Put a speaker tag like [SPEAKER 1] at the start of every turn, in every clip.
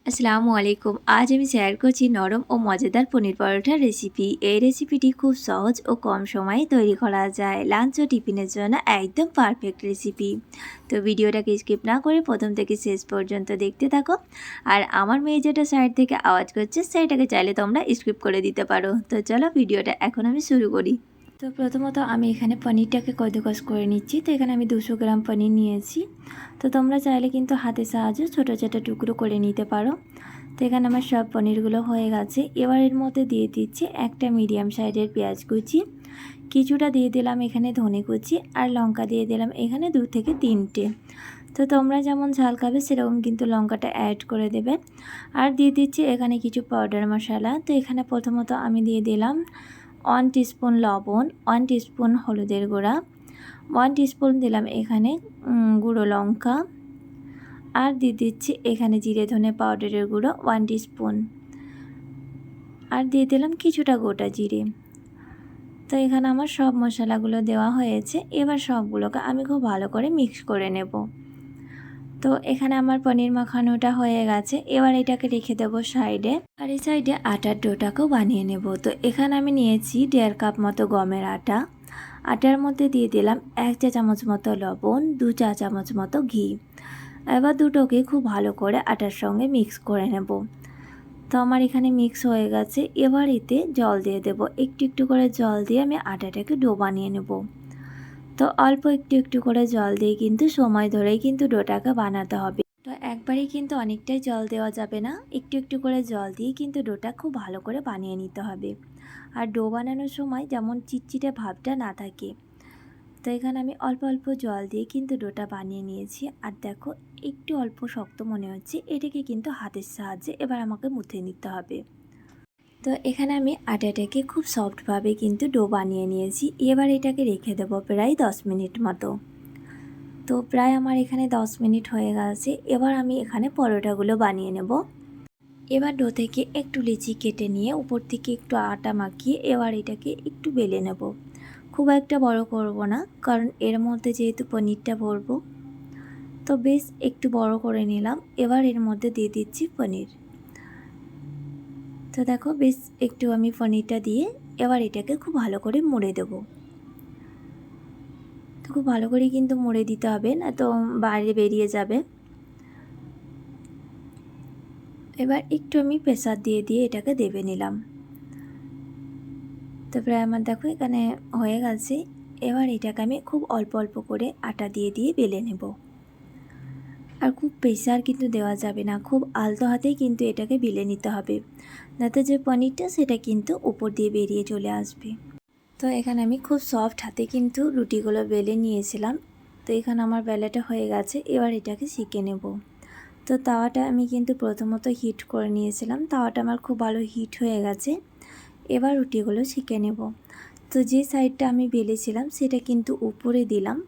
[SPEAKER 1] আসসালামু আলাইকুম। আজ আমি শেয়ার করছি নরম ও মজাদার পনির পরোটার রেসিপি। এই রেসিপিটি খুব সহজ ও কম সময়ে তৈরি করা যায়। লাঞ্চ ও টিফিনের জন্য একদম পারফেক্ট রেসিপি। তো ভিডিওটাকে স্কিপ না করে প্রথম থেকে শেষ পর্যন্ত দেখতে থাকো। আর আমার মেয়ে যেটা সাইড থেকে আওয়াজ করছে সেটাকে চাইলে তোমরা স্কিপ করে দিতে পারো। তো চলো ভিডিওটা এখন আমি শুরু করি। তো প্রথমত আমি এখানে পনিরটাকে কদুকস করে নিচ্ছি। তো এখানে আমি 200 গ্রাম পনির নিয়েছি। তো তোমরা চাইলে কিন্তু হাতের সাহায্যে ছোটো ছোটো টুকরো করে নিতে পারো। তো এখানে আমার সব পনিরগুলো হয়ে গেছে। এবার এর মধ্যে দিয়ে দিচ্ছি একটা মিডিয়াম সাইজের পেঁয়াজ কুচি, কিছুটা দিয়ে দিলাম এখানে ধনে কুচি, আর লঙ্কা দিয়ে দিলাম এখানে 2 থেকে 3টে। তো তোমরা যেমন ঝাল খাবে সেরকম কিন্তু লঙ্কাটা অ্যাড করে দেবে। আর দিয়ে দিচ্ছি এখানে কিছু পাউডার মশলা। তো এখানে প্রথমত আমি দিয়ে দিলাম 1 টিস্পুন লবণ, 1 টিস্পুন হলুদের গুঁড়া, 1 টিস্পুন দিলাম এখানে গুঁড়ো লঙ্কা, আর দিয়ে দিচ্ছি এখানে জিরে ধনে পাউডারের গুঁড়ো 1 টিস্পুন, আর দিয়ে দিলাম কিছুটা গোটা জিরে। তো এখানে আমার সব মশলাগুলো দেওয়া হয়েছে। এবার সবগুলোকে আমি খুব ভালো করে মিক্স করে নেব। তো এখানে আমার পনির মাখানোটা হয়ে গেছে। এবার এটাকে রেখে দেব সাইডে। আর এই সাইডে আটার ডোটাকেও বানিয়ে নেব। তো এখানে আমি নিয়েছি 1.5 কাপ মতো গমের আটা। আটার মধ্যে দিয়ে দিলাম 1 চা চামচ মতো লবণ, 2 চা চামচ মতো ঘি। এবার দুটোকে খুব ভালো করে আটার সঙ্গে মিক্স করে নেব। তো আমার এখানে মিক্স হয়ে গেছে। এবার এতে জল দিয়ে দেব। একটু একটু করে জল দিয়ে আমি আটাটাকে ডো বানিয়ে নেব। তো অল্প একটু একটু করে জল দিয়ে কিন্তু সময় ধরেই কিন্তু ডোটাকে বানাতে হবে। তো একবারেই কিন্তু অনেকটাই জল দেওয়া যাবে না, একটু একটু করে জল দিয়ে কিন্তু ডোটা খুব ভালো করে বানিয়ে নিতে হবে। আর ডো বানানোর সময় যেমন চিটচিটে ভাবটা না থাকে। তো এখানে আমি অল্প অল্প জল দিয়ে কিন্তু ডোটা বানিয়ে নিয়েছি। আর দেখো একটু অল্প শক্ত মনে হচ্ছে, এটাকে কিন্তু হাতের সাহায্যে এবার আমাকে মুথে নিতে হবে। তো এখানে আমি আটাটাকে খুব সফটভাবে কিন্তু ডো বানিয়ে নিয়েছি। এবার এটাকে রেখে দেবো প্রায় 10 মিনিট মতো। তো প্রায় আমার এখানে 10 মিনিট হয়ে গেছে। এবার আমি এখানে পরোটাগুলো বানিয়ে নেব। এবার ডো থেকে একটু লিচি কেটে নিয়ে উপর থেকে একটু আটা মাখিয়ে এবার এটাকে একটু বেলে নেব। খুব একটা বড় করব না, কারণ এর মধ্যে যেহেতু পনিরটা ভরবো। তো বেশ একটু বড় করে নিলাম। এবার এর মধ্যে দিয়ে দিচ্ছি পনির। তো দেখো বেশ একটু আমি পনিরটা দিয়ে এবার এটাকে খুব ভালো করে মুড়ে দেব। তো খুব ভালো করে কিন্তু মুড়ে দিতে হবে, না তো বাইরে বেরিয়ে যাবে। এবার একটু আমি প্রেসার দিয়ে দিয়ে এটাকে দেবে নিলাম। তো প্রায় আমার দেখো এখানে হয়ে গেছে। এবার এটাকে আমি খুব অল্প অল্প করে আটা দিয়ে দিয়ে বেলে নেব। আর খুব প্রেসার কিন্তু দেওয়া যাবে না, খুব আলতো হাতেই কিন্তু এটাকে বেলে নিতে হবে, যাতে যে পনিরটা সেটা কিন্তু উপর দিয়ে বেরিয়ে চলে আসবে। তো এখানে আমি খুব সফট হাতে কিন্তু রুটিগুলো বেলে নিয়েছিলাম। তো এখানে আমার বেলাটা হয়ে গেছে। এবার এটাকে সেঁকে নেব। তো তাওয়াটা আমি কিন্তু প্রথমত হিট করে নিয়েছিলাম। তাওয়াটা আমার খুব ভালো হিট হয়ে গেছে। এবার রুটিগুলো সেঁকে নেব। তো যে সাইডটা আমি বেলেছিলাম সেটা কিন্তু উপরে দিলাম,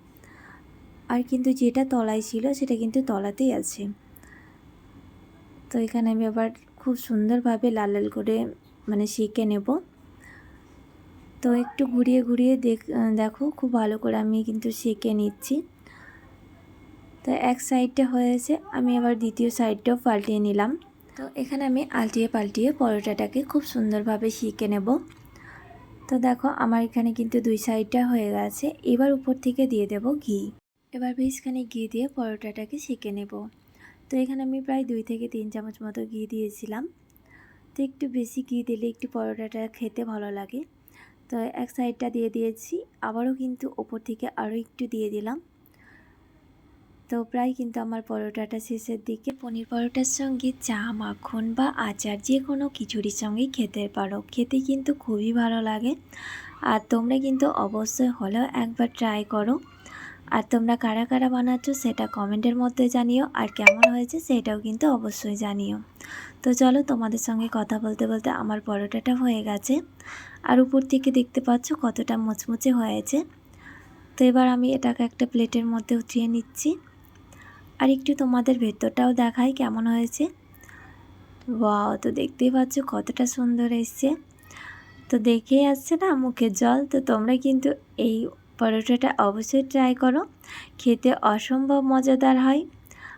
[SPEAKER 1] আর কিন্তু যেটা তলায় ছিল সেটা কিন্তু তলাতেই আছে। তো এখানে আমি আবার খুব সুন্দরভাবে লাল লাল করে সেঁকে নেব। তো একটু ঘুরিয়ে ঘুরিয়ে দেখো খুব ভালো করে আমি কিন্তু সেঁকে নিচ্ছি। তো এক সাইডটা হয়েছে, আমি আবার দ্বিতীয় সাইডটাও পাল্টিয়ে নিলাম। তো এখানে আমি আলটিয়ে পাল্টিয়ে পরোটাটাকে খুব সুন্দরভাবে সেঁকে নেব। তো দেখো আমার এখানে কিন্তু দুই সাইডটা হয়ে গেছে। এবার উপর থেকে দিয়ে দেব ঘি। এবার বেশখানি ঘি দিয়ে পরোটাটাকে সেঁকে নেব। তো এখানে আমি প্রায় 2 থেকে 3 চামচ মতো ঘি দিয়েছিলাম। তো একটু বেশি ঘি দিলে একটু পরোটাটা খেতে ভালো লাগে। তো এক সাইডটা দিয়ে দিয়েছি, আবারও কিন্তু ওপর থেকে আরও একটু দিয়ে দিলাম। তো প্রায় কিন্তু আমার পরোটাটা শেষের দিকে। পনির পরোটার সঙ্গে চা, মাখন বা আচার যে কোনো খিচুড়ির সঙ্গেই খেতে পারো, খেতে কিন্তু খুবই ভালো লাগে। আর তোমরা কিন্তু অবশ্যই হলেও একবার ট্রাই করো। আর তোমরা কারা কারা বানাচ্ছ সেটা কমেন্টের মধ্যে জানিও, আর কেমন হয়েছে সেটাও কিন্তু অবশ্যই জানিও। তো চলো, তোমাদের সঙ্গে কথা বলতে বলতে আমার পরোটাটা হয়ে গেছে। আর উপর থেকে দেখতে পাচ্ছ কতটা মুচমুচে হয়েছে। তো এবার আমি এটাকে একটা প্লেটের মধ্যে উঠিয়ে নিচ্ছি। আর একটু তোমাদের ভেতরটাও দেখাই কেমন হয়েছে। ওয়াও, তো দেখতেই পাচ্ছ কতটা সুন্দর এসছে। তো দেখেই আসছে না মুখের জল। তো তোমরা কিন্তু এই পরোটাটা অবশ্যই ট্রাই করো, খেতে অসম্ভব মজাদার হয়।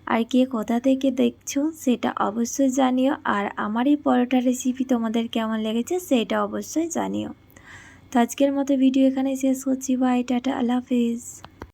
[SPEAKER 1] আর কে কোথা থেকে দেখছো সেটা অবশ্যই জানিও। আর আমার এই পরোটা রেসিপি তোমাদের কেমন লেগেছে সেটা অবশ্যই জানিও। তো আজকের মতো ভিডিও এখানে শেষ করছি। বাই, টাটা, আল্লাহ হাফিজ।